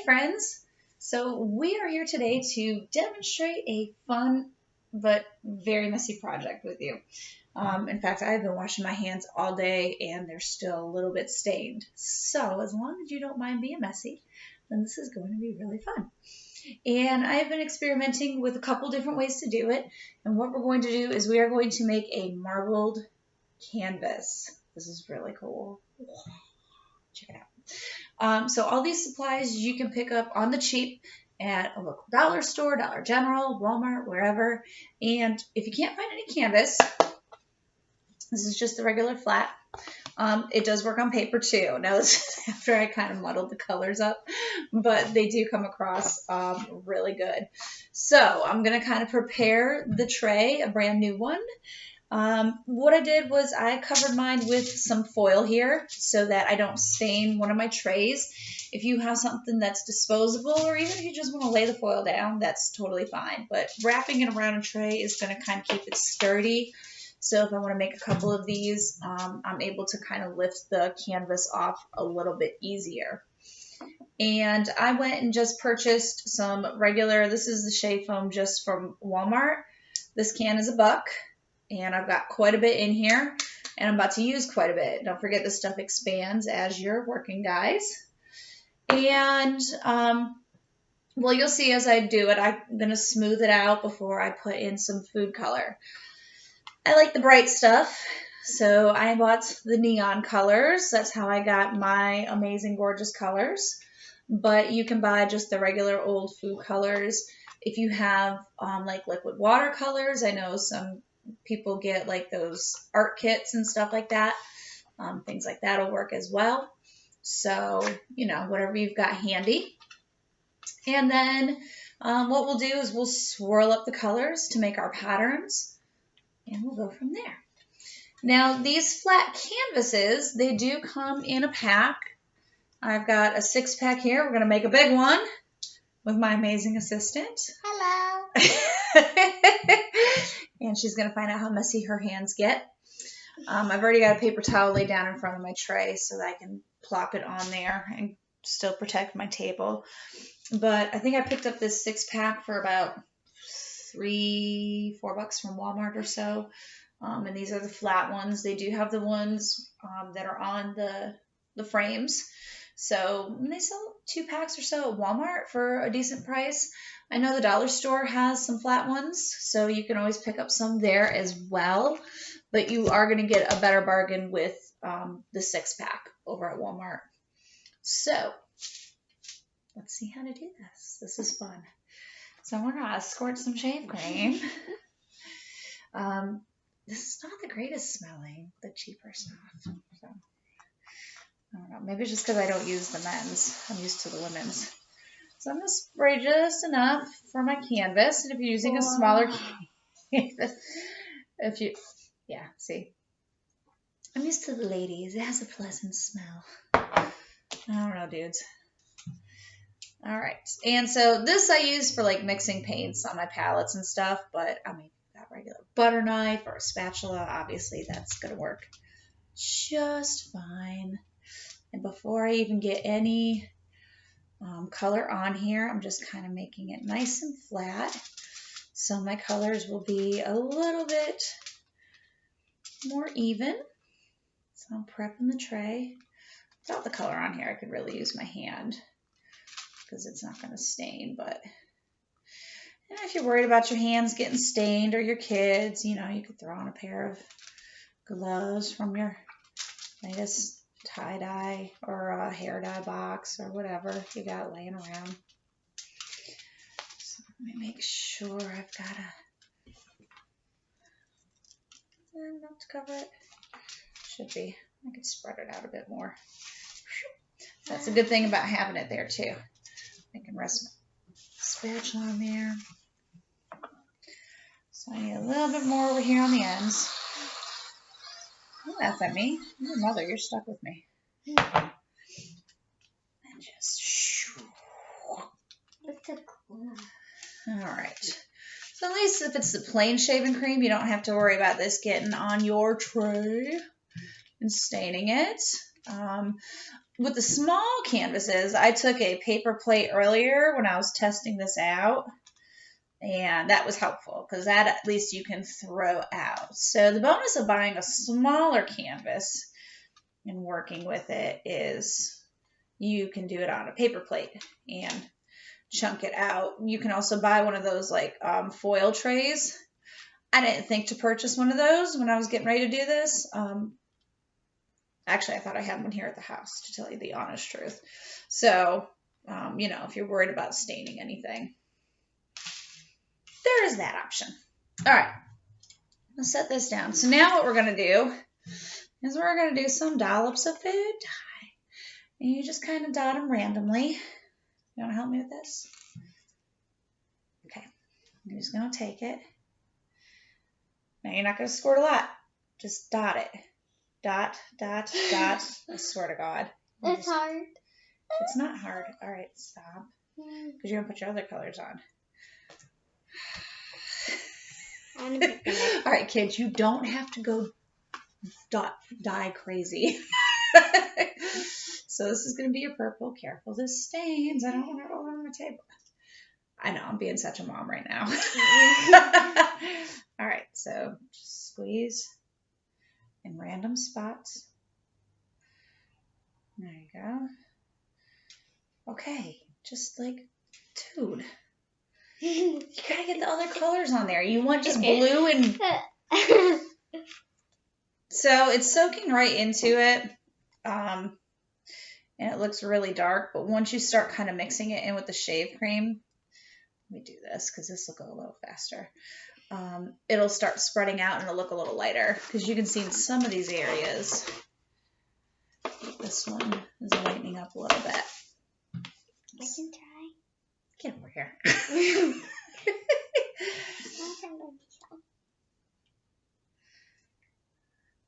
friends. So we are here today to demonstrate a fun but very messy project with you. In fact, I've been washing my hands all day and they're still a little bit stained. So as long as you don't mind being messy, then this is going to be really fun. And I have been experimenting with a couple different ways to do it. And what we're going to do is we are going to make a marbled canvas. This is really cool. Check it out. So all these supplies you can pick up on the cheap at a local dollar store, Dollar General, Walmart, wherever. And if you can't find any canvas, this is just the regular flat. It does work on paper too. Now this is after I kind of muddled the colors up, but they do come across really good. So I'm going to kind of prepare the tray, a brand new one. What I did was I covered mine with some foil here so that I don't stain one of my trays. If you have something that's disposable, or even if you just want to lay the foil down, that's totally fine. But wrapping it around a tray is going to kind of keep it sturdy. So if I want to make a couple of these, I'm able to kind of lift the canvas off a little bit easier. And I went and just purchased some regular, this is the Shea Foam just from Walmart. This can is $1. And I've got quite a bit in here, and I'm about to use quite a bit. Don't forget this stuff expands as you're working, guys. And, well, you'll see as I do it, I'm going to smooth it out before I put in some food color. I like the bright stuff, so I bought the neon colors. That's how I got my amazing, gorgeous colors. But you can buy just the regular old food colors. If you have, like, liquid watercolors, I know some people get like those art kits and stuff like that. Things like that will work as well. So, you know, whatever you've got handy. And then what we'll do is we'll swirl up the colors to make our patterns, and we'll go from there. Now, these flat canvases, they do come in a pack. I've got a 6-pack here. We're going to make a big one with my amazing assistant. Hello. And she's going to find out how messy her hands get. I've already got a paper towel laid down in front of my tray so that I can plop it on there and still protect my table. But I think I picked up this 6-pack for about $3-4 from Walmart or so. And these are the flat ones. They do have the ones that are on the frames. So they sell 2 packs or so at Walmart for a decent price. I know the dollar store has some flat ones, so you can always pick up some there as well. But you are going to get a better bargain with the 6-pack over at Walmart. So let's see how to do this. This is fun. So I'm going to squirt some shave cream. This is not the greatest smelling, the cheaper stuff. So I don't know. Maybe it's just because I don't use the men's. I'm used to the women's. So I'm going to spray just enough for my canvas. And if you're using a smaller canvas, see. I'm used to the ladies. It has a pleasant smell. I don't know, dudes. All right. And so this I use for like mixing paints on my palettes and stuff. But I mean, that regular butter knife or a spatula, obviously that's going to work just fine. And before I even get any color on here, I'm just kind of making it nice and flat. So my colors will be a little bit more even. So I'm prepping the tray. Without the color on here, I could really use my hand because it's not going to stain. But and if you're worried about your hands getting stained or your kids, you know, you could throw on a pair of gloves from your latest tie-dye or a hair dye box or whatever you got laying around. So let me make sure I've got enough to cover it. Should be. I could spread it out a bit more. That's a good thing about having it there too. I can rest my spatula on there. So I need a little bit more over here on the ends. Don't laugh at me. Your mother, you're stuck with me. And just all right. So at least if it's the plain shaving cream, you don't have to worry about this getting on your tray and staining it. with the small canvases, I took a paper plate earlier when I was testing this out. And that was helpful because that at least you can throw out. So the bonus of buying a smaller canvas and working with it is you can do it on a paper plate and chunk it out. You can also buy one of those like foil trays. I didn't think to purchase one of those when I was getting ready to do this. Actually, I thought I had one here at the house, to tell you the honest truth. So, if you're worried about staining anything, there is that option. All right, let's set this down. So now what we're going to do is we're going to do some dollops of food dye. And you just kind of dot them randomly. You want to help me with this? Okay, I'm just going to take it. Now you're not going to squirt a lot. Just dot it. Dot, dot, dot. I swear to God. It's hard. It's not hard. All right, stop. Because you're going to put your other colors on. All right, kids, you don't have to go dye crazy. So this is going to be your purple. Careful, this stains. I don't want it all over my table. I know, I'm being such a mom right now. All right, so just squeeze in random spots. There you go. Okay, just like, dude. You gotta get the other colors on there. You want just blue and... So it's soaking right into it. And it looks really dark. But once you start kind of mixing it in with the shave cream, let me do this because this will go a little faster. It'll start spreading out and it'll look a little lighter. Because you can see in some of these areas, this one is lightening up a little bit. I can try. Get over here.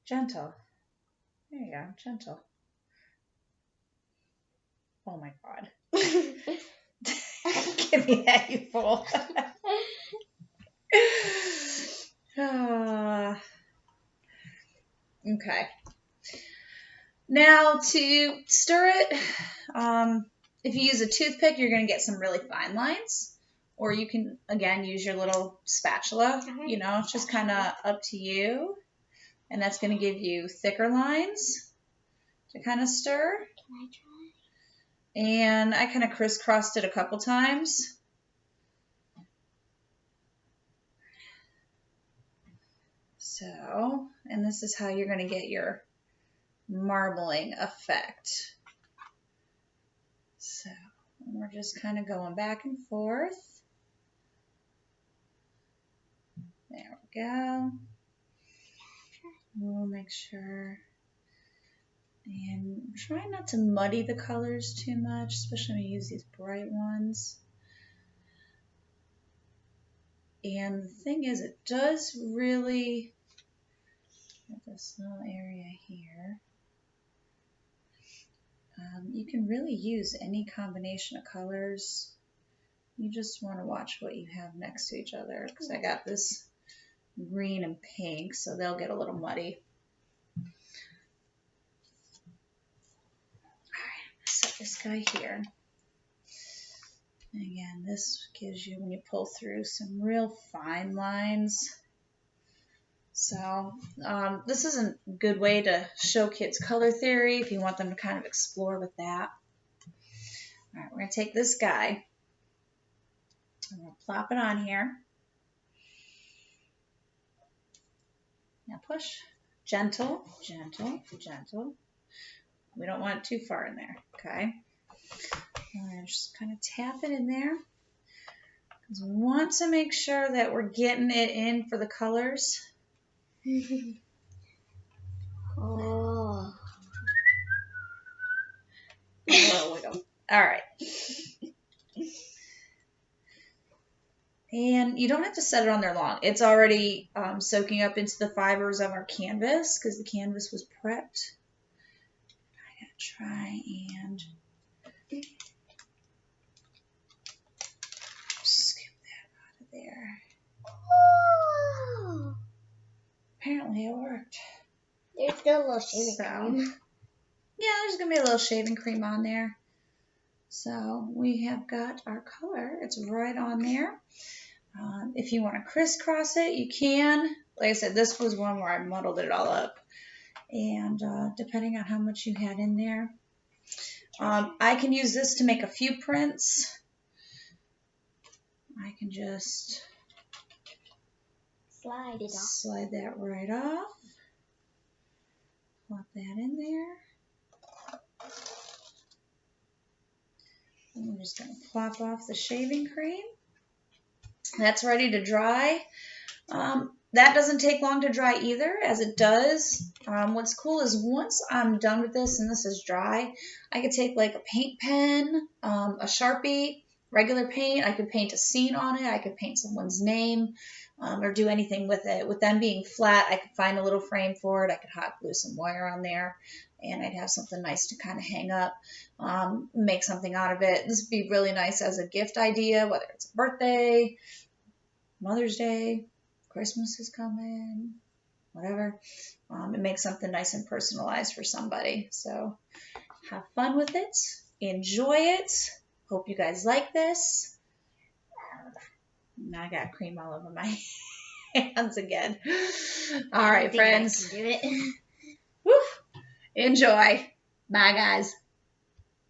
Gentle. There you go. Gentle. Oh my God. Give me that, you fool. Okay. Now to stir it, if you use a toothpick, you're going to get some really fine lines. Or you can, again, use your little spatula. It's just kind of up to you. And that's going to give you thicker lines to kind of stir. Can I try? And I kind of crisscrossed it a couple times. So, and this is how you're going to get your marbling effect. So, we're just kind of going back and forth. There we go. We'll make sure. And try not to muddy the colors too much, especially when you use these bright ones. And the thing is, it does really, this little area here, you can really use any combination of colors. You just want to watch what you have next to each other, because I got this green and pink, so they'll get a little muddy. Set this guy here. And again, this gives you, when you pull through, some real fine lines. So this is a good way to show kids color theory if you want them to kind of explore with that. All right, we're going to take this guy. I'm going to plop it on here. Now push. Gentle, gentle, gentle. We don't want it too far in there, okay? And just kind of tap it in there. Because we want to make sure that we're getting it in for the colors. Oh. Wiggle. All right. And you don't have to set it on there long. It's already soaking up into the fibers of our canvas because the canvas was prepped. I'm going to try and scoop that out of there. Oh. Apparently it worked. There's still a little shimmy. So, yeah, there's going to be a little shaving cream on there. So we have got our color. It's right on there. If you want to crisscross it, you can. Like I said, this was one where I muddled it all up. And depending on how much you had in there. I can use this to make a few prints. I can just slide it off. Slide that right off. Plop that in there. And we're just going to plop off the shaving cream. That's ready to dry. That doesn't take long to dry either, as it does. What's cool is once I'm done with this and this is dry, I could take like a paint pen, a Sharpie, regular paint. I could paint a scene on it. I could paint someone's name or do anything with it. With them being flat, I could find a little frame for it. I could hot glue some wire on there, and I'd have something nice to kind of hang up, make something out of it. This would be really nice as a gift idea, whether it's a birthday, Mother's Day, Christmas is coming, whatever. It makes something nice and personalized for somebody. So have fun with it. Enjoy it. Hope you guys like this. Now I got cream all over my hands again. All right, friends. I can do it. Woo. Enjoy. Bye, guys.